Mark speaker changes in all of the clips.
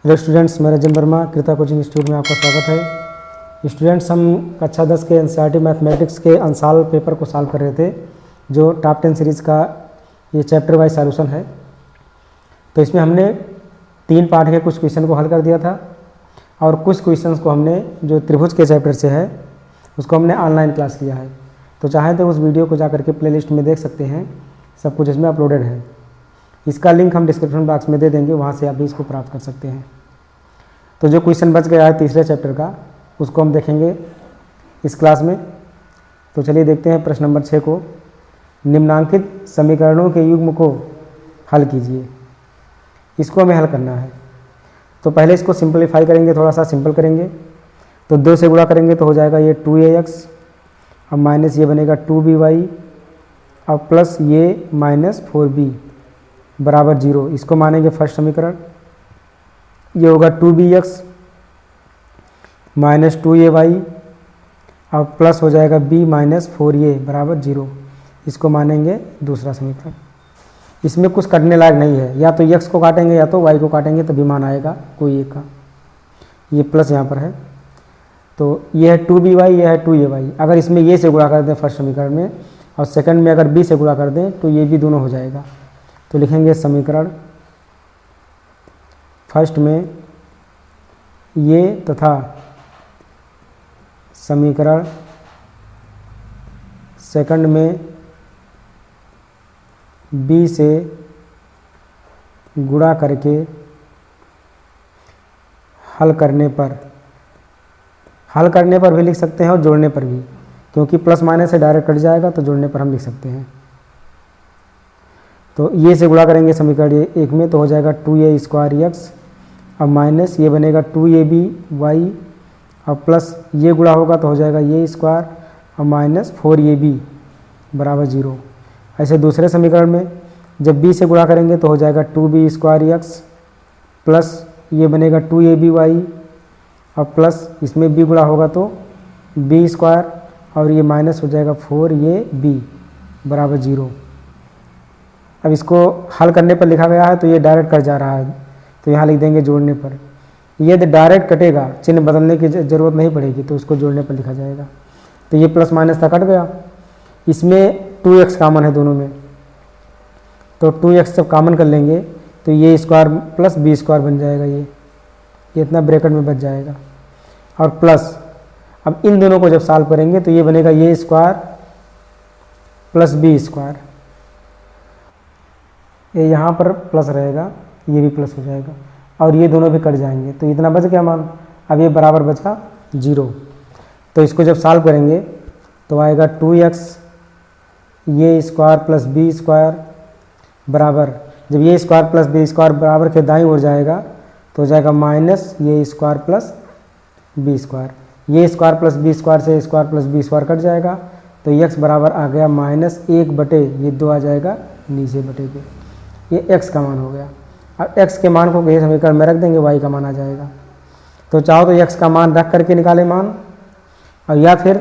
Speaker 1: Hello students, मैं रजन वर्मा कृता coaching institute में आपका स्वागत है। स्टूडेंट्स, हम कक्षा 10 के एनसीईआरटी मैथमेटिक्स के अंसाल पेपर को सॉल्व कर रहे थे, जो टॉप 10 सीरीज़ का ये चैप्टर वाइज सॉल्यूशन है। तो इसमें हमने 3 पार्ट के कुछ क्वेश्चन को हल कर दिया था और कुछ क्वेश्चंस को हमने जो त्रिभुज के चैप्टर से है उसको हमने ऑनलाइन क्लास किया है। तो चाहें तो उस वीडियो को जा करके प्लेलिस्ट में देख सकते हैं, सब कुछ इसमें अपलोडेड है। इसका लिंक हम डिस्क्रिप्शन बॉक्स में दे देंगे, वहाँ से आप भी इसको प्राप्त कर सकते हैं। तो जो क्वेश्चन बच गया है तीसरे चैप्टर का, उसको हम देखेंगे इस क्लास में। तो चलिए देखते हैं प्रश्न नंबर 6 को। निम्नांकित समीकरणों के युग्म को हल कीजिए। इसको हमें हल करना है। तो पहले इसको सिंपलीफाई करेंगे, थोड़ा सा सिंपल करेंगे। तो 2 से गुणा करेंगे तो हो जाएगा ये 2ax, अब माइनस ये बनेगा 2by, अब प्लस ये माइनस 4b बराबर 0। इसको मानेंगे फर्स्ट समीकरण। ये होगा 2bx माइनस 2ay, अब प्लस हो जाएगा b माइनस 4a बराबर 0। इसको मानेंगे दूसरा समीकरण। इसमें कुछ करने लायक नहीं है, या तो x को काटेंगे या तो y को काटेंगे, तभी मान आएगा कोई एक का। ये प्लस यहाँ पर है, तो ये है 2by, ये है 2ay। अगर इसमें ये से गुणा कर दें फर्स्ट समीकरण में, और सेकंड में अगर b से गुणा कर दें तो ये भी दोनों हो जाएगा। तो लिखेंगे समीकरण फर्स्ट में ये तथा समीकरण सेकंड में b से गुणा करके हल करने पर भी लिख सकते हैं और जोड़ने पर भी, क्योंकि प्लस माइनस से डायरेक्ट कट जाएगा, तो जोड़ने पर हम लिख सकते हैं। तो ये से गुणा करेंगे समीकरण एक में तो हो जाएगा 2a²x, अब माइनस ये बनेगा 2aby, अब प्लस ये गुणा होगा तो हो जाएगा ये स्क्वायर, अब माइनस 4ab बराबर 0। ऐसे दूसरे समीकरण में जब b से गुणा करेंगे तो हो जाएगा 2b²x, प्लस ये बनेगा 2aby, अब प्लस इसमें b गुणा होगा तो b², और ये माइनस हो जाएगा 4ab बराबर 0। अब इसको हल करने पर लिखा गया है तो ये डायरेक्ट कट जा रहा है, तो यहाँ लिख देंगे जोड़ने पर। यदि डायरेक्ट कटेगा, चिन्ह बदलने की ज़रूरत नहीं पड़ेगी, तो उसको जोड़ने पर लिखा जाएगा। तो ये प्लस माइनस था, कट गया। इसमें 2x कॉमन है दोनों में, तो 2x जब कॉमन कर लेंगे तो ये स्क्वायर प्लस b² बन जाएगा। ये इतना ब्रैकेट में बच जाएगा, और प्लस अब इन दोनों को जब सॉल्व करेंगे तो ये बनेगा ये स्क्वायर प्लस b²। ये यहाँ पर प्लस रहेगा, ये भी प्लस हो जाएगा, और ये दोनों भी कट जाएंगे, तो इतना बच गया मान। अब ये बराबर बचा 0। तो इसको जब सॉल्व करेंगे तो आएगा 2x ये स्क्वायर प्लस b² बराबर, जब ये स्क्वायर प्लस b² बराबर के दाईं ओर जाएगा तो हो जाएगा माइनस ये स्क्वायर प्लस b²। ये स्क्वायर प्लस b² से स्क्वायर प्लस b² कट जाएगा, तो x बराबर आ गया -1 ये 2 आ जाएगा नीचे बटे पे। ये x का मान हो गया। अब x के मान को ये समीकरण में रख देंगे, y का मान आ जाएगा। तो चाहो तो x का मान रख करके निकाले मान, और या फिर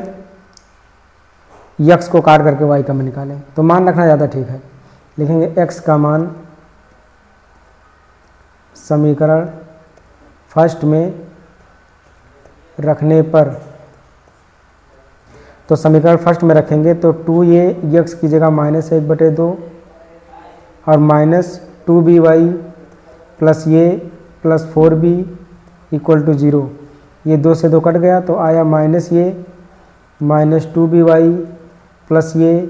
Speaker 1: x को काट करके y का मान निकालें। तो मान रखना ज़्यादा ठीक है। लिखेंगे x का मान समीकरण फर्स्ट में रखने पर, तो समीकरण फर्स्ट में रखेंगे तो 2ax की जगह -1/2 और माइनस 2by प्लस ये प्लस 4b = 0। ये 2 से 2 कट गया तो आया माइनस ये माइनस 2by प्लस ये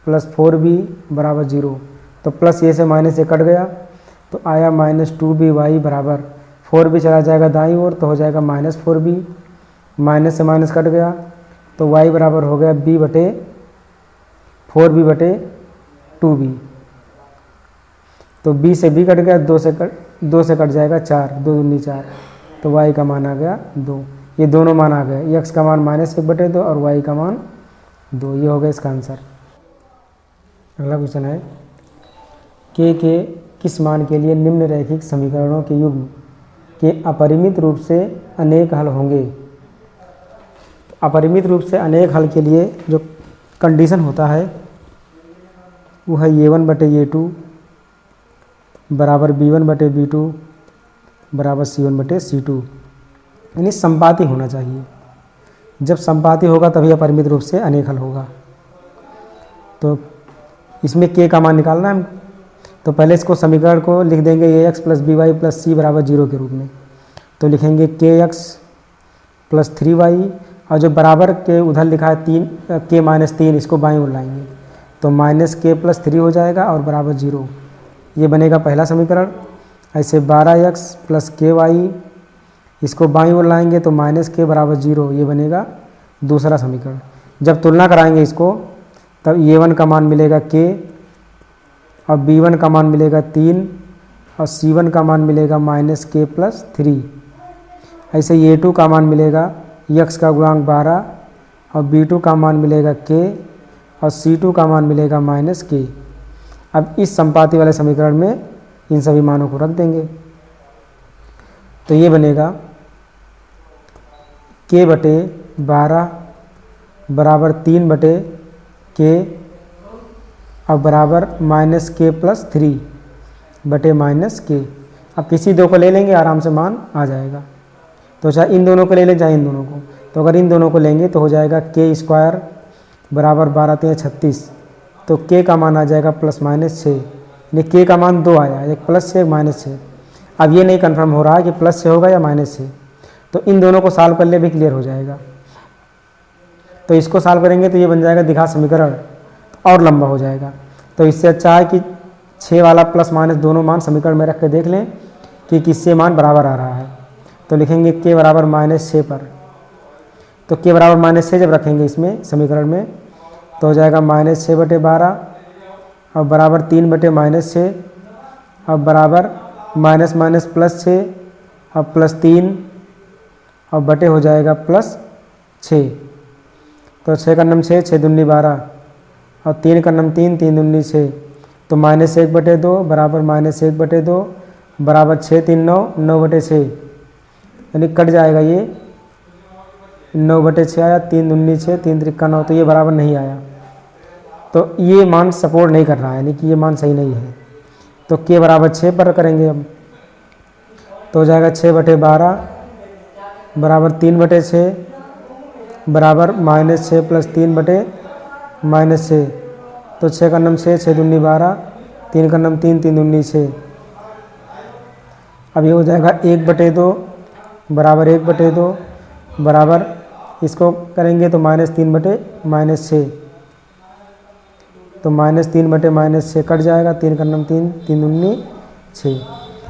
Speaker 1: प्लस 4b बराबर 0। तो प्लस ये से माइनस ये कट गया तो आया माइनस 2by बराबर 4b चला जाएगा दाईं ओर, तो हो जाएगा माइनस 4b, माइनस से माइनस कट गया तो y बराबर हो गया b/4b/2b। तो b से b कट गया, 2 से कट जाएगा 4, 2 दूनी 4, तो y का मान आ गया 2। ये दोनों मान आ गए, x का मान -1/2 और y का मान 2। ये हो गया इसका आंसर। अगला क्वेश्चन है k के किस मान के लिए निम्न रैखिक समीकरणों के युग्म के अपरिमित रूप से अनेक हल होंगे। अपरिमित रूप से अनेक हल के लिए जो कंडीशन होता है वो है a1/a2 बराबर b1/b2 बराबर C1/C2, यानी संपाती होना चाहिए। जब संपाती होगा तभी अपरिमित रूप से अनेक हल होगा। तो इसमें k का मान निकालना है। तो पहले इसको समीकरण को लिख देंगे ax + by + c = 0 के रूप में। तो लिखेंगे kx + 3y, और जो बराबर के उधर लिखा है k - 3, इसको बाईं ओर लाएंगे तो -k + 3 हो जाएगा और बराबर 0। ये बनेगा पहला समीकरण। ऐसे 12x + ky, इसको बाईं ओर लाएंगे तो -k बराबर 0, ये बनेगा दूसरा समीकरण। जब तुलना कराएंगे इसको तब a1 का मान मिलेगा k, और b1 का मान मिलेगा 3, और c1 का मान मिलेगा -k + 3। ऐसे a2 का मान मिलेगा x का गुणांक 12, और b2 का मान मिलेगा k, और c2 का मान मिलेगा -k। अब इस संपाती वाले समीकरण में इन सभी मानों को रख देंगे तो ये बनेगा k/12 बराबर 3/k, और बराबर -k + 3/-k। अब किसी दो को ले लेंगे, आराम से मान आ जाएगा। तो चाहे इन दोनों को ले लें चाहे इन दोनों को, तो अगर इन दोनों को लेंगे तो हो जाएगा k² बराबर 12 × 36, तो k का मान आ जाएगा +-6, यानी k का मान 2 आया, एक +6 एक -6। अब ये नहीं कन्फर्म हो रहा है कि +6 होगा या -6, तो इन दोनों को सॉल्व कर ले भी क्लियर हो जाएगा। तो इसको सॉल्व करेंगे तो ये बन जाएगा द्विघात समीकरण, और लंबा हो जाएगा। तो इससे अच्छा है कि 6 वाला +- दोनों मान समीकरण में रख के देख लें कि किससे मान बराबर आ रहा है। तो लिखेंगे k बराबर -6 पर, तो k बराबर -6 जब रखेंगे इसमें समीकरण में तो हो जाएगा -6/12, और बराबर 3/-6, और बराबर --+6 और +3, और बटे हो जाएगा +6। तो 6 का नम 6, 6 दूनी 12, और 3 का नम 3, 3 दूनी 6, तो -1/2 बराबर -1/2 बराबर 6 3 9, 9/6, यानी कट जाएगा ये 9/6 आया, 3 दूनी 6, 3 त्रिका 9, तो ये बराबर नहीं आया। तो ये मान सपोर्ट नहीं कर रहा है, यानी कि ये मान सही नहीं है। तो k बराबर 6 पर करेंगे अब, तो हो जाएगा 6/12 बराबर 3/6 बराबर -6 + 3/-6, तो 6 का नम 6, 6 दूनी 12, 3 का नम 3, 3 दूनी 6। अब ये हो जाएगा 1/2 बराबर 1/2 बराबर, इसको करेंगे तो -3/-6, तो -3/-6 कट जाएगा, 3 का नम 3, 3 दूनी 6,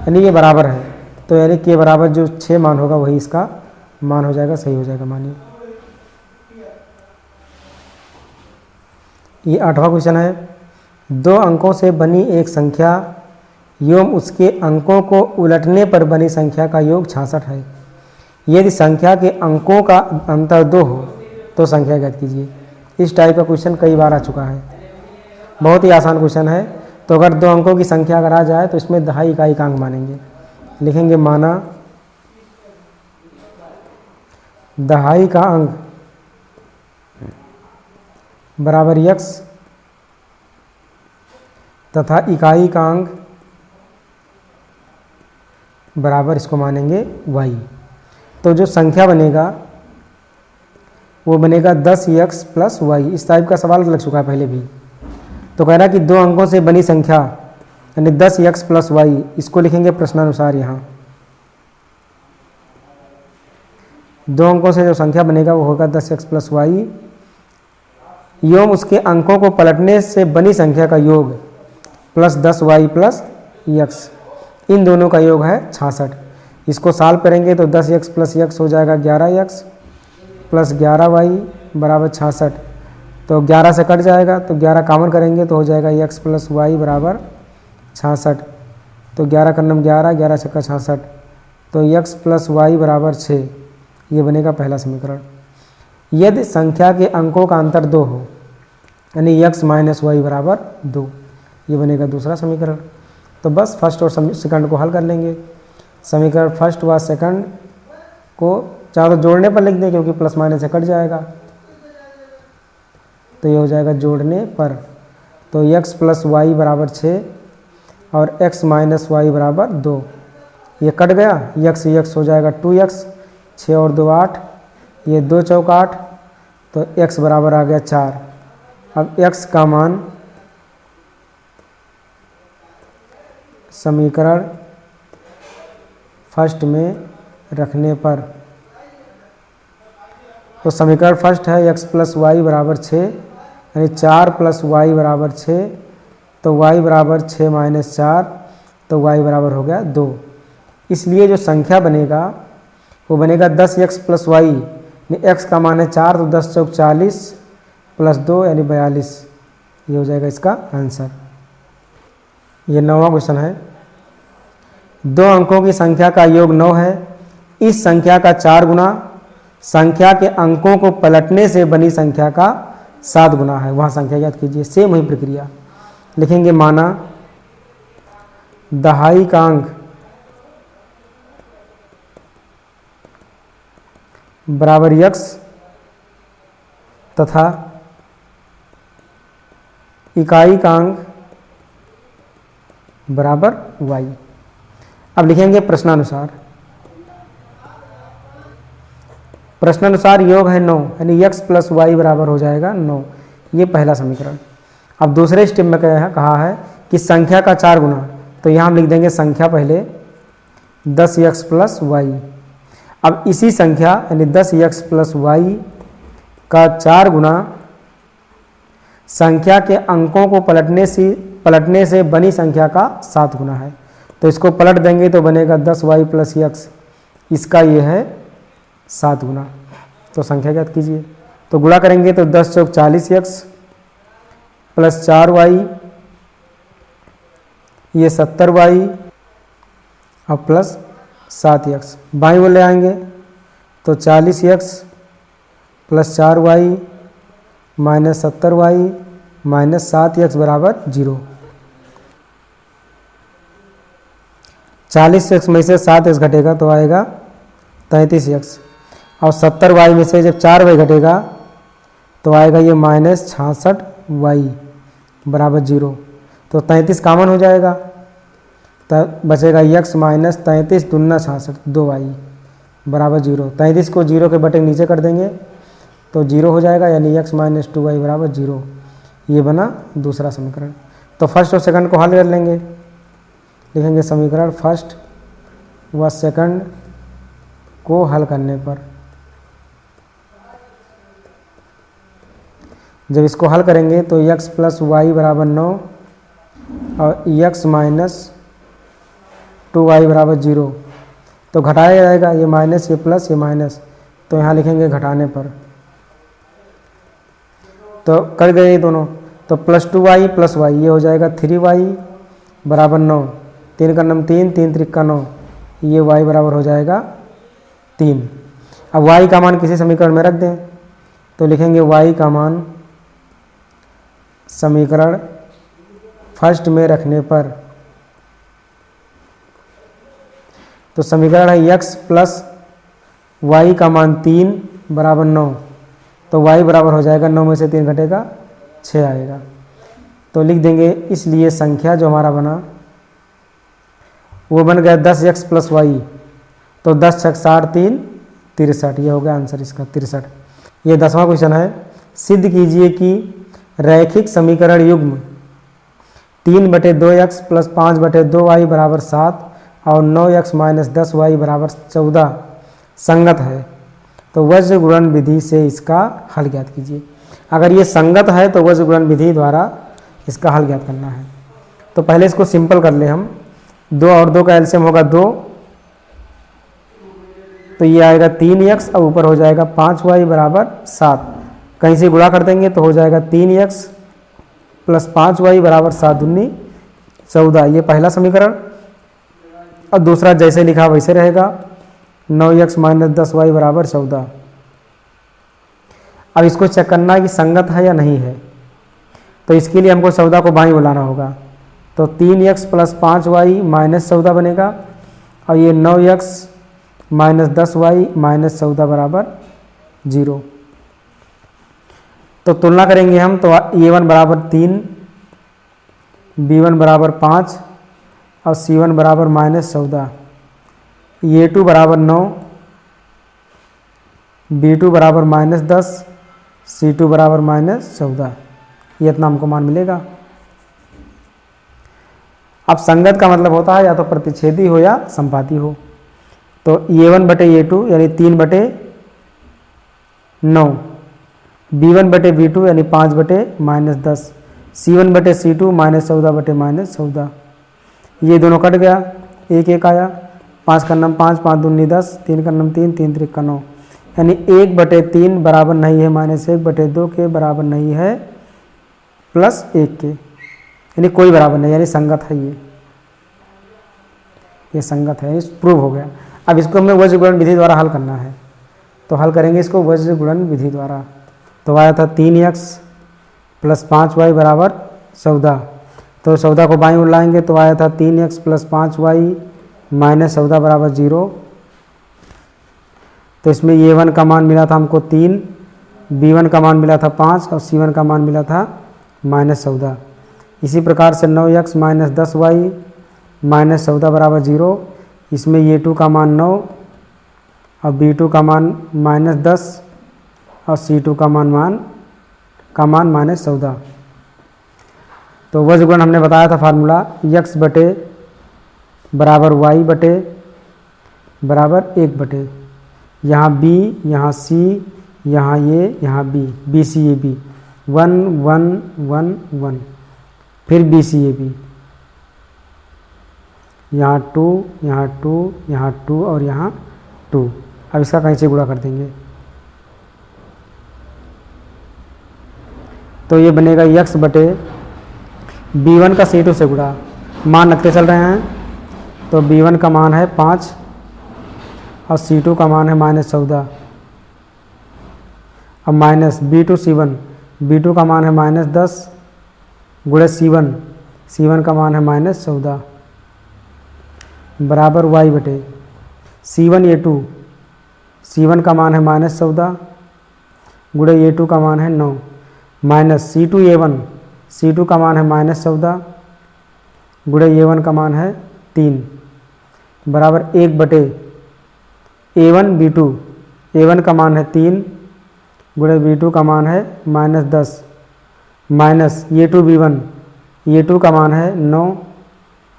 Speaker 1: यानी ये बराबर है। तो यानी के बराबर जो 6 मान होगा वही इसका मान हो जाएगा, सही हो जाएगा मानिए। ये 8वां क्वेश्चन है। 2 अंकों से बनी एक संख्या एवं उसके अंकों को उलटने पर बनी संख्या का योग 66 है। यदि संख्या के अंकों का अंतर 2 हो तो संख्या ज्ञात कीजिए। इस टाइप का क्वेश्चन कई बार आ चुका है, बहुत ही आसान क्वेश्चन है। तो अगर 2 अंकों की संख्या अगर आ जाए तो इसमें दहाई इकाई का अंक मानेंगे। लिखेंगे माना दहाई का अंक बराबर x तथा इकाई का अंक बराबर इसको मानेंगे y। तो जो संख्या बनेगा वो बनेगा 10x + y। इस टाइप का सवाल लग चुका है पहले भी। तो कह रहा है कि 2 अंकों से बनी संख्या यानी 10x + y, इसको लिखेंगे प्रश्नानुसार। यहाँ 2 अंकों से जो संख्या बनेगा वो होगा 10x + y एवं उसके अंकों को पलटने से बनी संख्या का योग +10y + x, इन दोनों का योग है 66। इसको सॉल्व करेंगे तो 10x + x हो जाएगा 11x + 11y बराबर 66। तो 11 से कट जाएगा, तो 11 कॉमन करेंगे तो हो जाएगा x + y बराबर 66। तो 11 का नम 11, 11 से 66, तो x + y बराबर 6। ये बनेगा पहला समीकरण। यदि संख्या के अंकों का अंतर 2 हो यानी x - y बराबर 2, ये बनेगा दूसरा समीकरण। तो बस फर्स्ट और सेकंड को हल कर लेंगे। समीकरण फर्स्ट व सेकंड को चाहे तो जोड़ने पर लिख दें क्योंकि + से कट जाएगा, तो ये हो जाएगा जोड़ने पर। तो x + y बराबर 6 और x - y बराबर 2, ये कट गया, यक्स यक्स हो जाएगा 2x, 6 और 2 8, ये 2 चौक 8, तो x बराबर आ गया 4। अब x का मान समीकरण फर्स्ट में रखने पर, तो समीकरण फर्स्ट है x प्लस वाई बराबर 6, यानी 4 प्लस वाई बराबर 6, तो y बराबर 6 माइनस 4, तो y बराबर हो गया 2। इसलिए जो संख्या बनेगा वो बनेगा 10x प्लस वाई, x का मान है 4, तो 10 चौक 40 प्लस 2 यानी 42, ये हो जाएगा इसका आंसर। ये 9वां क्वेश्चन है। 2 अंकों की संख्या का योग 9 है। इस संख्या का 4 गुना संख्या के अंकों को पलटने से बनी संख्या का 7 गुना है। वहाँ संख्या याद कीजिए, सेम वही प्रक्रिया लिखेंगे। माना दहाई का अंक बराबर x तथा इकाई का अंक बराबर y। अब लिखेंगे प्रश्नानुसार। प्रश्नानुसार योग है 9, यानी x प्लस वाई बराबर हो जाएगा 9। ये पहला समीकरण। अब दूसरे स्टेप में कहा है कि संख्या का 4 गुना, तो यहाँ हम लिख देंगे संख्या पहले 10x प्लस वाई। अब इसी संख्या यानी 10x प्लस वाई का 4 गुना संख्या के अंकों को पलटने से बनी संख्या का 7 गुना है। तो इसको पलट देंगे तो बनेगा 10y प्लस x, इसका ये है 7 गुना। तो संख्या ज्ञात कीजिए। तो गुणा करेंगे तो 10 चौक 40x प्लस 4y, ये 70y और प्लस 7x। बाईं ओर ले आएंगे तो 40x plus 4y minus 70y minus 7x बराबर 0। 40x में से 7x घटेगा तो आएगा 33x, और 70y में से जब 4y घटेगा तो आएगा ये माइनस 66y बराबर 0। तो 33 कॉमन हो जाएगा, तब बचेगा x माइनस 33 दूना 66, 2y बराबर 0। 33 को 0 के बटे नीचे कर देंगे तो 0 हो जाएगा, यानी x माइनस 2y बराबर 0। ये बना दूसरा समीकरण। तो फर्स्ट और सेकंड को हल कर लेंगे। लिखेंगे समीकरण फर्स्ट व सेकंड को हल करने पर, जब इसको हल करेंगे तो x प्लस वाई बराबर 9 और x माइनस 2y बराबर 0, तो घटाया जाएगा, ये माइनस ये प्लस ये माइनस, तो यहाँ लिखेंगे घटाने पर। तो कर गए ये दोनों, तो प्लस 2y प्लस y, ये हो जाएगा 3y बराबर 9, 3 का नम 3, 3 त्रिका 9, ये y बराबर हो जाएगा 3। अब y का मान किसी समीकरण में रख दें तो लिखेंगे y का मान समीकरण फर्स्ट में रखने पर, तो समीकरण है x प्लस वाई का मान 3 बराबर 9, तो y बराबर हो जाएगा 9 में से 3 घटेगा 6 आएगा। तो लिख देंगे, इसलिए संख्या जो हमारा बना वो बन गया 10x प्लस वाई, तो 10 छक 60 3 63, ये हो गया आंसर इसका 63। ये 10वां क्वेश्चन है। सिद्ध कीजिए कि रैखिक समीकरण युग्म 3/2x प्लस 5/2y बराबर 7 और 9x माइनस 10y बराबर 14 संगत है, तो वज्र गुणन विधि से इसका हल ज्ञात कीजिए। अगर ये संगत है तो वज्र गुणन विधि द्वारा इसका हल ज्ञात करना है। तो पहले इसको सिंपल कर ले हम। 2 और 2 का एलसीएम होगा 2, तो ये आएगा 3x और ऊपर हो जाएगा 5y बराबर 7। कहीं से गुणा कर देंगे तो हो जाएगा 3x प्लस 5y बराबर 7 दूनी 14, ये पहला समीकरण। और दूसरा जैसे लिखा वैसे रहेगा, 9x माइनस 10y बराबर 14। अब इसको चेक करना है कि संगत है या नहीं है, तो इसके लिए हमको 14 को बाईं ओर लाना होगा। तो 3x प्लस 5y माइनस 14 बनेगा, और ये 9x माइनस 10y माइनस 14 बराबर 0। तो तुलना करेंगे हम, तो a1 बराबर 3, b1 बराबर 5 और c1 बराबर माइनस 14। A2 बराबर 9, B2 बराबर -10, C2 बराबर -14, ये इतना हमको मान मिलेगा। अब संगत का मतलब होता है या तो प्रतिच्छेदी हो या संपाती हो। तो A1 बटे A2 यानी 3/9, B1 बटे B2 यानी 5/-10, C1 बटे C2 -14/-14, ये दोनों कट गया, एक एक आया, 5 का नम 5, 5 दूनी 10, 3 का नम 3, 3 त्रिक का 9, यानी 1/3 बराबर नहीं है -1/2 के बराबर नहीं है +1 के, यानी कोई बराबर नहीं, यानी संगत है ये संगत है, प्रूव हो गया। अब इसको हमें वज्र गुणन विधि द्वारा हल करना है, तो हल करेंगे इसको वज्र गुणन विधि द्वारा। तो आया था 3x + 5y बराबर 14, तो 14 को बाईं ओर लाएंगे तो आया था 3x + 5y - 14 बराबर 0। तो इसमें A1 का मान मिला था हमको 3, B1 का मान मिला था 5 और C1 का मान मिला था -14। इसी प्रकार से 9x - 10y - 14 बराबर 0, इसमें A2 का मान 9 और B2 का मान -10 और C2 का मान -14। तो वज्र गुणन हमने बताया था फार्मूला, x बटे बराबर y बटे बराबर 1/, यहाँ b, यहाँ c, यहाँ a, यहाँ b, BCAB 1 1 1 1, फिर BCAB यहाँ 2, यहाँ 2, यहाँ 2 और यहाँ 2। अब इसका कहीं से गुणा कर देंगे तो ये बनेगा x बटे B1 का C2 से गुणा, मान रखते चल रहे हैं, तो B1 का मान है 5 और C2 का मान है -14, अब माइनस B2 C1, B2 का मान है -10 गुणे C1 का मान है -14 बराबर y बटे C1 A2, C1 का मान है -14 गुणे A2 का मान है 9 माइनस C2 A1, C2 का मान है -14 गुणे A1 का मान है 3 बराबर 1/, A1 B2, A1 का मान है 3 गुणे B2 का मान है -10 माइनस A2 B1, A2 का मान है 9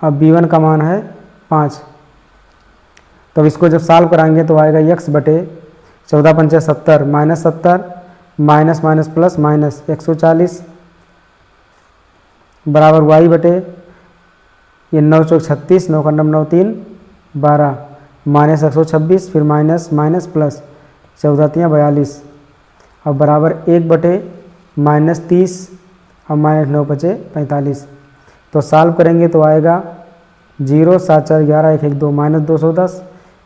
Speaker 1: और B1 का मान है 5। तो इसको जब सॉल्व कराएंगे तो आएगा x बटे 14 पंचे 70 -70 माइनस माइनस प्लस माइनस 140 बराबर y बटे ये 9 चौक 36, 9 का 9 3 12 माइनस 126, फिर माइनस माइनस प्लस 14 3 42 और बराबर 1/, -30 और -9 बचे 45। तो सॉल्व करेंगे तो आएगा 0 7 4 11 1 1 2 -210,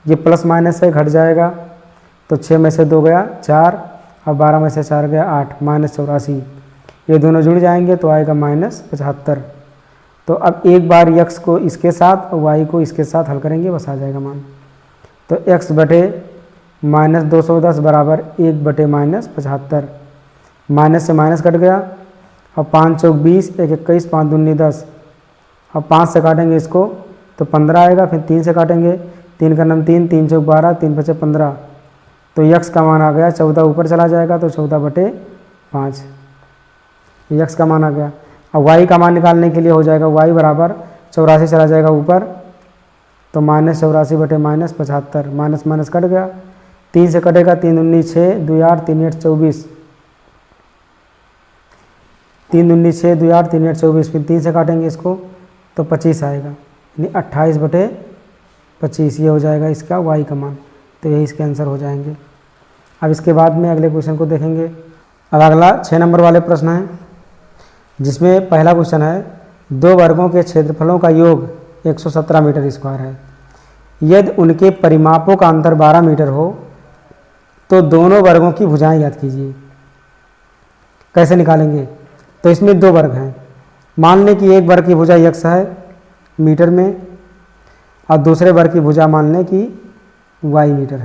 Speaker 1: ये प्लस माइनस है घट जाएगा, तो 6 में से 2 गया 4 और 12 में से 4 गया 8 -84, ये दोनों जुड़ जाएंगे तो आएगा -75। तो अब एक बार x को इसके साथ और y को इसके साथ हल करेंगे, बस आ जाएगा मान। तो x बटे -210 बराबर 1/, -75, माइनस से माइनस कट गया और 5 चौक 20, 1 21, 5 दूनी 10 और 5 से काटेंगे इसको तो 15 आएगा, फिर 3 से काटेंगे, 3 का नम 3, 3 चौक 12, 3 बचे 15, तो x का मान आ गया 14 ऊपर चला जाएगा तो 14/5 x का मान आ गया। अब y का मान निकालने के लिए हो जाएगा y बराबर 84 चला जाएगा ऊपर, तो -84/, -75, माइनस माइनस कट गया, 3 से कटेगा, 3 दूनी 6, 2 8, 3 8 24, 3 दूनी 6, 2 8, 3 8 24, फिर 3 से काटेंगे इसको तो 25 आएगा, यानी 28/25 ये हो जाएगा इसका y का मान। तो यही इसके आंसर हो जाएंगे। अब इसके बाद में अगले क्वेश्चन को देखेंगे। अब अगला 6 नंबर वाले प्रश्न है, जिसमें पहला क्वेश्चन है 2 वर्गों के क्षेत्रफलों का योग 117 मीटर स्क्वायर है। यदि उनके परिमापों का अंतर 12 मीटर हो तो दोनों वर्गों की भुजाएं ज्ञात कीजिए। कैसे निकालेंगे? तो इसमें 2 वर्ग हैं। मान लें कि एक वर्ग की भुजा x है मीटर में और दूसरे वर्ग की भुजा मान लें कि y मीटर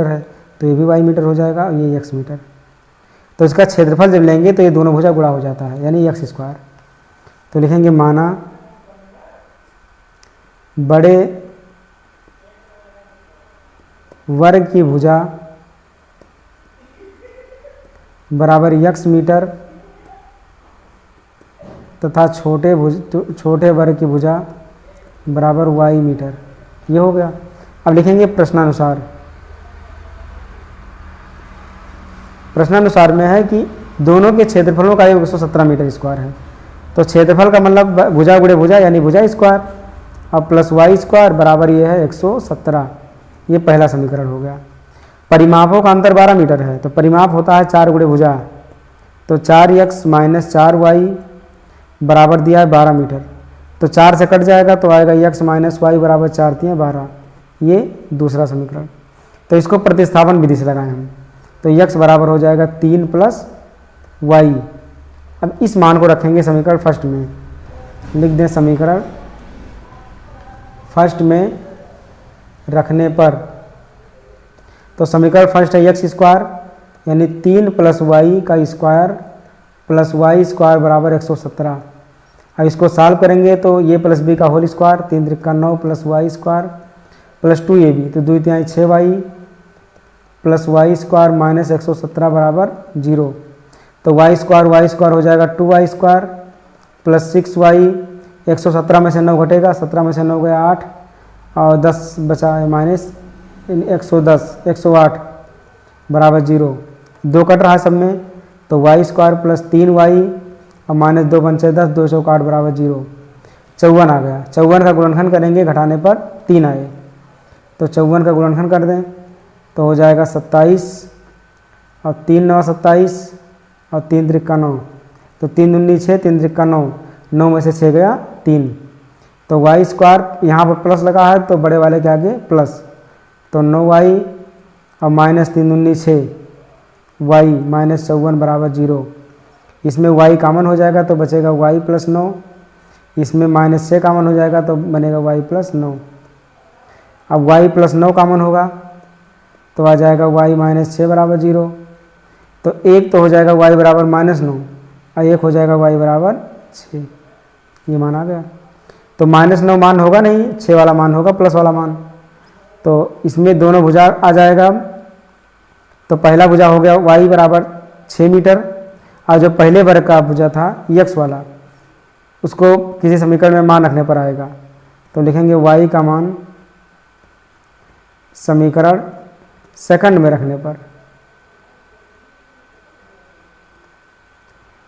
Speaker 1: है, तो ये भी y मीटर हो जाएगा और ये x मीटर। तो इसका क्षेत्रफल जब लेंगे तो ये दोनों भुजा गुणा हो जाता है, यानी x स्क्वायर। तो लिखेंगे माना बड़े वर्ग की भुजा बराबर x मीटर तथा छोटे वर्ग की भुजा बराबर y मीटर। ये हो गया। अब लिखेंगे प्रश्नानुसार। प्रश्नानुसार में है कि दोनों के क्षेत्रफलों का योग 117 मीटर स्क्वायर है। तो क्षेत्रफल का मतलब भुजा गुणे भुजा यानी भुजा स्क्वायर, अब प्लस वाई स्क्वायर बराबर ये है 117। ये पहला समीकरण हो गया। परिमापों का अंतर 12 मीटर है, तो परिमाप होता है 4 गुणे भुजा, तो 4x माइनस 4y बराबर दिया है 12 मीटर। तो 4 से कट जाएगा तो आएगा x माइनस वाई बराबर 4 3 12। ये दूसरा समीकरण। तो इसको प्रतिस्थापन विधि से लगाएं हम, तो x बराबर हो जाएगा 3 प्लस वाई। अब इस मान को रखेंगे समीकरण फर्स्ट में, लिख दें समीकरण फर्स्ट में रखने पर। तो समीकरण फर्स्ट है x स्क्वायर यानी 3 प्लस वाई का स्क्वायर प्लस वाई स्क्वायर बराबर 117। अब इसको सॉल्व करेंगे तो ये प्लस बी का होल स्क्वायर 3 त्रिका 9 plus y square plus 2ab, तो 2 तिहाई 6y plus y square minus 117 बराबर 0। तो वाई स्क्वायर हो जाएगा 2y स्क्वायर प्लस 6y। 117 में से 9 घटेगा, 17 में से 9 गया 8 और 10 बचा है माइनस 108 बराबर 0। 2 कट रहा है सब में, तो वाई स्क्वायर प्लस 3y और माइनस 2 बचे 10, 2 चौक 8 बराबर 0। 54 आ गया। 54 का गुणनखंड करेंगे, घटाने पर 3 आए, तो 54 का गुणनखंड कर दें तो हो जाएगा 27 और 3 9 27 और 3 त्रिका 9, तो 3 दूनी 6 3 त्रिका 9, 9 में से 6 गया 3। तो वाई स्क्वायर यहाँ पर प्लस लगा है तो बड़े वाले के आगे प्लस, तो 9y और माइनस 3 दूनी 6 y माइनस 54 बराबर 0। इसमें y कॉमन हो जाएगा तो बचेगा y प्लस 9, इसमें माइनस 6 कॉमन हो जाएगा तो बनेगा y प्लस 9। अब y प्लस 9 कॉमन होगा तो आ जाएगा y माइनस 6 बराबर 0। तो एक तो हो जाएगा y बराबर माइनस 9 और एक हो जाएगा y बराबर 6। ये मान आ गया। तो माइनस 9 मान होगा नहीं, 6 वाला मान होगा प्लस वाला मान, तो इसमें दोनों भुजा आ जाएगा। तो पहला भुजा हो गया y बराबर 6 मीटर और जो पहले वर्ग का भुजा था x वाला उसको किसी समीकरण में मान रखने पर आएगा। तो लिखेंगे y का मान समीकरण सेकंड में रखने पर।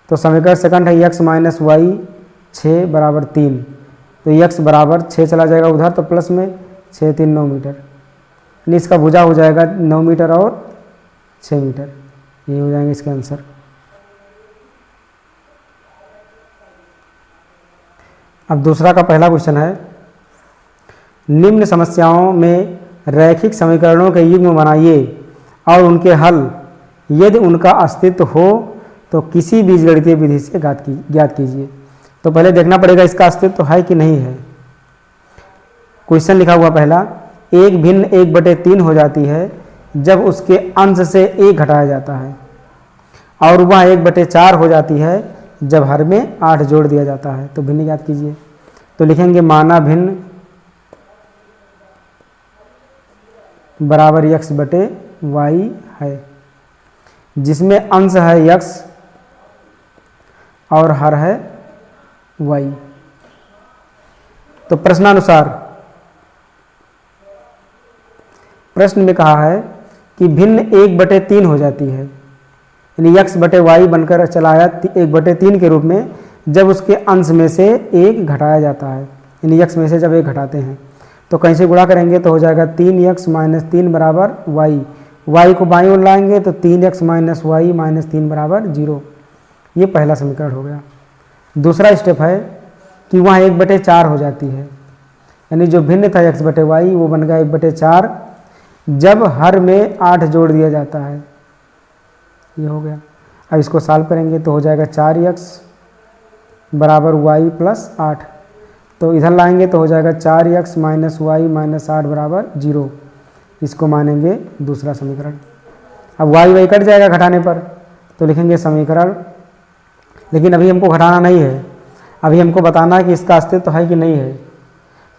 Speaker 1: तो समीकरण सेकंड है x माइनस वाई 6 बराबर 3, तो x बराबर 6 चला जाएगा उधर तो प्लस में 6 3 9 मीटर, यानी इसका भुजा हो जाएगा 9 मीटर और 6 मीटर। ये हो जाएंगे इसके आंसर। अब दूसरा का पहला क्वेश्चन है, निम्न समस्याओं में रैखिक समीकरणों के युग्म बनाइए और उनके हल, यदि उनका अस्तित्व हो तो किसी बीजगणितीय विधि से ज्ञात कीजिए। तो पहले देखना पड़ेगा इसका अस्तित्व है कि नहीं है। क्वेश्चन लिखा हुआ पहला, एक भिन्न 1/3 हो जाती है जब उसके अंश से 1 घटाया जाता है, और वह 1/4 हो जाती है जब हर में 8 जोड़ दिया जाता है। तो भिन्न ज्ञात कीजिए। तो लिखेंगे माना भिन्न बराबर x/y है, जिसमें अंश है x और हर है y। तो प्रश्नानुसार प्रश्न में कहा है कि भिन्न 1/3 हो जाती है, यानी x/y बनकर चला आया 1/3 के रूप में जब उसके अंश में से 1 घटाया जाता है, यानी x में से जब 1 घटाते हैं तो कहीं से गुणा करेंगे तो हो जाएगा 3x माइनस 3 बराबर y को बाईं ओर लाएंगे तो 3x माइनस वाई माइनस 3 बराबर 0। ये पहला समीकरण हो गया। दूसरा स्टेप है कि वहाँ 1/4 हो जाती है, यानी जो भिन्न था x/y वो बन गया 1/4 जब हर में 8 जोड़ दिया जाता है। ये हो गया। अब इसको सॉल्व करेंगे तो हो जाएगा 4x बराबर y प्लस 8, तो इधर लाएंगे तो हो जाएगा 4x माइनस वाई माइनस 8 बराबर 0। इसको मानेंगे दूसरा समीकरण। अब y कट जाएगा घटाने पर, तो लिखेंगे समीकरण, लेकिन अभी हमको घटाना नहीं है, अभी हमको बताना है कि इसका अस्तित्व है कि नहीं है।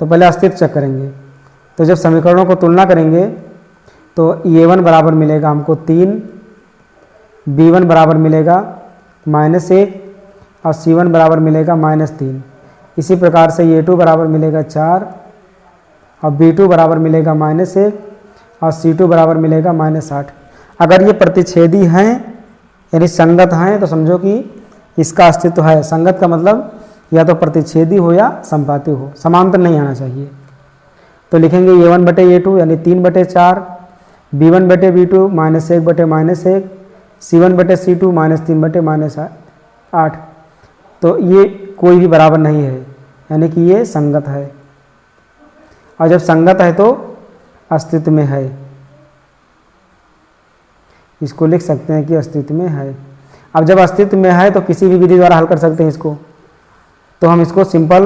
Speaker 1: तो पहले अस्तित्व चेक करेंगे। तो जब समीकरणों को तुलना करेंगे तो A1 बराबर मिलेगा हमको 3, B1 बराबर मिलेगा -1 और C1 बराबर मिलेगा -3। इसी प्रकार से A2 बराबर मिलेगा 4 और B2 बराबर मिलेगा -1 और C2 बराबर मिलेगा -8। अगर ये प्रतिच्छेदी हैं यानी संगत हैं तो समझो कि इसका अस्तित्व है। संगत का मतलब या तो प्रतिच्छेदी हो या संपाती हो, समांतर नहीं आना चाहिए। तो लिखेंगे A1 बटे A2 यानी 3 बटे 4, B1 बटे B2 -1 बटे -1, C1 बटे C2 -3 बटे -8। तो ये कोई भी बराबर नहीं है, यानी कि ये संगत है। और जब संगत है तो अस्तित्व में है, इसको लिख सकते हैं कि अस्तित्व में है। अब जब अस्तित्व में है तो किसी भी विधि द्वारा हल कर सकते हैं इसको। तो हम इसको सिंपल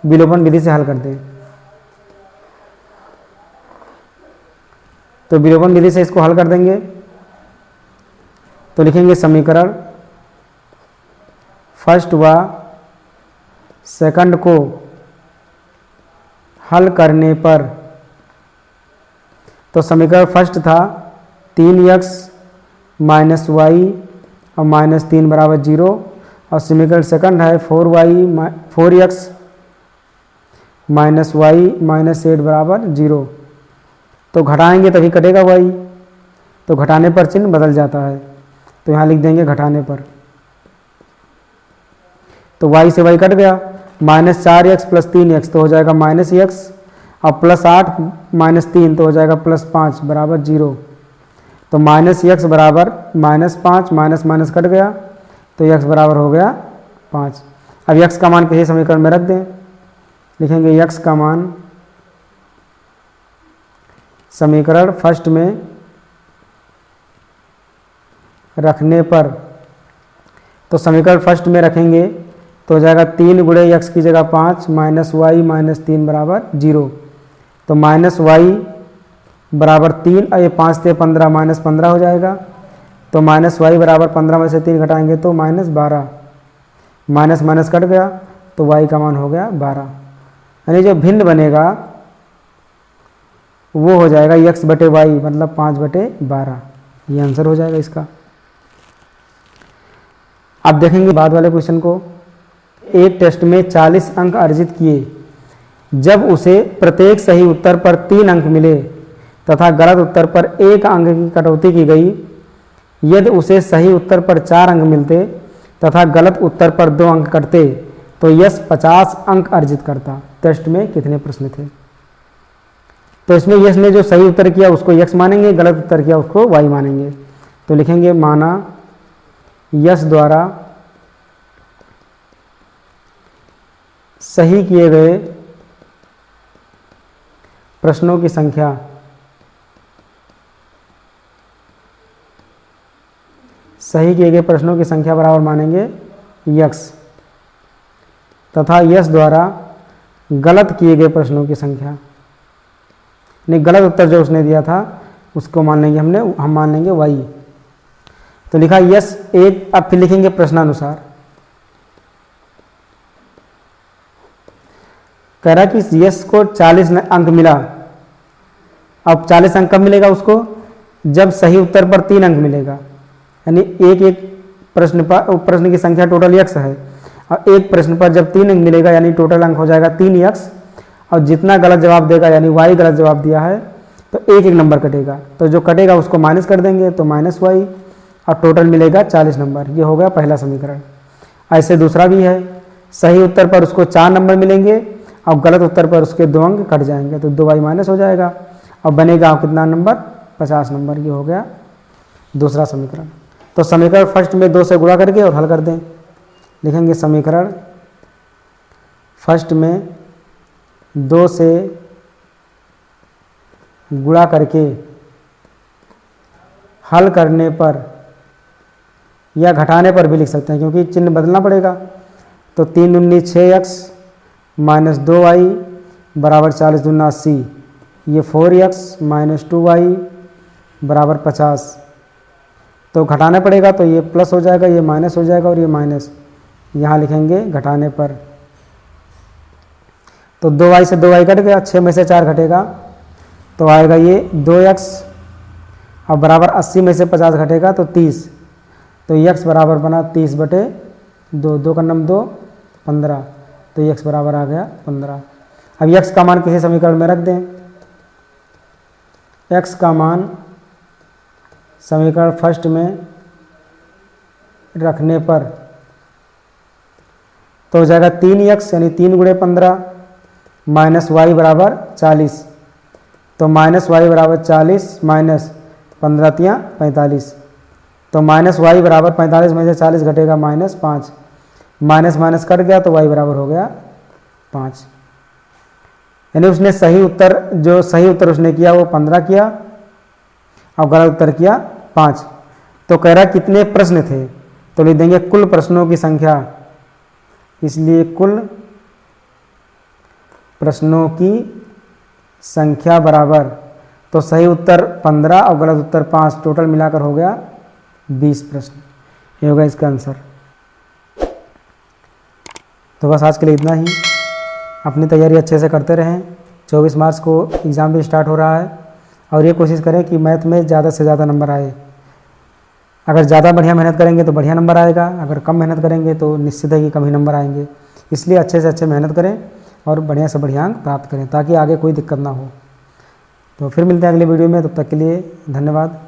Speaker 1: विलोपन विधि से हल करते हैं। तो विलोपन विधि से इसको हल कर देंगे। तो लिखेंगे समीकरण फर्स्ट व सेकंड को हल करने पर, तो समीकरण फर्स्ट था 3x - y और -3 बराबर 0 और समीकरण सेकंड है 4x - y -8 बराबर 0। तो घटाएंगे तभी कटेगा y, तो घटाने पर चिन्ह बदल जाता है। तो यहाँ लिख देंगे घटाने पर। तो y से y कट गया, -4x + 3x तो हो जाएगा -x और +8 - 3 तो हो जाएगा +5 बराबर 0। तो -x बराबर -5, माइनस कट गया तो x बराबर हो गया 5। अब x का मान किसी समीकरण में रख दें। लिखेंगे x का मान समीकरण फर्स्ट में रखने पर, तो समीकरण फर्स्ट में रखेंगे तो हो जाएगा 3 गुणे x की जगह 5 -y -3 बराबर 0। तो -y बराबर 3 और ये 5 से 15 -15 हो जाएगा। तो -y बराबर 15 में से 3 घटाएंगे तो -12, माइनस कट गया तो y का मान हो गया 12। यानी जो भिन्न बनेगा वो हो जाएगा x बटे y मतलब 5 बटे 12। ये आंसर हो जाएगा इसका। अब देखेंगे बाद वाले क्वेश्चन को। एक टेस्ट में 40 अंक अर्जित किए, जब उसे प्रत्येक सही उत्तर पर 3 अंक मिले तथा गलत उत्तर पर 1 अंक की कटौती की गई, यदि उसे सही उत्तर पर 4 अंक मिलते तथा गलत उत्तर पर 2 अंक कटते तो यश 50 अंक अर्जित करता। टेस्ट में कितने प्रश्न थे? तो इसमें यश ने जो सही उत्तर किया उसको x मानेंगे, गलत उत्तर किया उसको y मानेंगे। तो लिखेंगे माना यश द्वारा सही किए गए प्रश्नों की संख्या बराबर मानेंगे x तथा यश द्वारा गलत किए गए प्रश्नों की संख्या, नहीं गलत उत्तर जो उसने दिया था उसको मान लेंगे हम मान लेंगे y। तो लिखा यश 1। अब फिर लिखेंगे प्रश्नानुसार। कह रहा कि यश को 40 अंक मिला। अब 40 अंक कब मिलेगा उसको? जब सही उत्तर पर 3 अंक मिलेगा, यानी एक प्रश्न की संख्या टोटल x है और एक प्रश्न पर जब 3 अंक मिलेगा यानी टोटल अंक हो जाएगा 3x। और जितना गलत जवाब देगा यानी y गलत जवाब दिया है तो एक नंबर कटेगा, तो जो कटेगा उसको माइनस कर देंगे तो -y और टोटल मिलेगा 40 नंबर। ये हो गया पहला समीकरण। ऐसे दूसरा भी है, सही उत्तर पर उसको 4 नंबर मिलेंगे और गलत उत्तर पर उसके 2 अंक कट जाएंगे तो 2y माइनस हो जाएगा और बनेगा कितना नंबर? 50 नंबर। ये हो गया दूसरा समीकरण। तो समीकरण फर्स्ट में 2 से गुणा करके और हल कर दें। लिखेंगे समीकरण फर्स्ट में 2 से गुणा करके हल करने पर या घटाने पर भी लिख सकते हैं क्योंकि चिन्ह बदलना पड़ेगा। तो 3 दूनी 6x - 2y बराबर 40 दूना 80, ये 4x - 2y बराबर 50। तो घटाना पड़ेगा तो ये प्लस हो जाएगा, ये माइनस हो जाएगा और ये माइनस। यहाँ लिखेंगे घटाने पर। तो 2y से 2y कट गया, 6 में से 4 घटेगा तो आएगा ये 2x अब बराबर 80 में से 50 घटेगा तो 30, तो x बराबर बना 30/2, 2 का नम 2, 15, तो x बराबर आ गया 15। अब x का मान किसी समीकरण में रख दें। x का मान समीकरण फर्स्ट में रखने पर तो हो जाएगा 3x यानी 3 गुणे 15 माइनस y बराबर 40, तो माइनस y बराबर 40 माइनस 15 तियाँ 45, तो माइनस y बराबर 45 में से 40 घटेगा -5, माइनस माइनस कट गया तो y बराबर हो गया 5। यानी उसने सही उत्तर, जो सही उत्तर उसने किया वो 15 किया और गलत उत्तर किया 5। तो कह रहा कितने प्रश्न थे, तो लिख देंगे कुल प्रश्नों की संख्या, इसलिए कुल प्रश्नों की संख्या बराबर, तो सही उत्तर 15 और गलत उत्तर 5, टोटल मिलाकर हो गया 20 प्रश्न। ये होगा इसका आंसर। तो बस आज के लिए इतना ही। अपनी तैयारी अच्छे से करते रहें। 24 मार्च को एग्ज़ाम भी स्टार्ट हो रहा है और ये कोशिश करें कि मैथ में ज़्यादा से ज़्यादा नंबर आए। अगर ज़्यादा बढ़िया मेहनत करेंगे तो बढ़िया नंबर आएगा, अगर कम मेहनत करेंगे तो निश्चित है कि कम ही नंबर आएंगे। इसलिए अच्छे से अच्छे मेहनत करें और बढ़िया से बढ़िया अंक प्राप्त करें ताकि आगे कोई दिक्कत ना हो। तो फिर मिलते हैं अगले वीडियो में, तब तक के लिए धन्यवाद।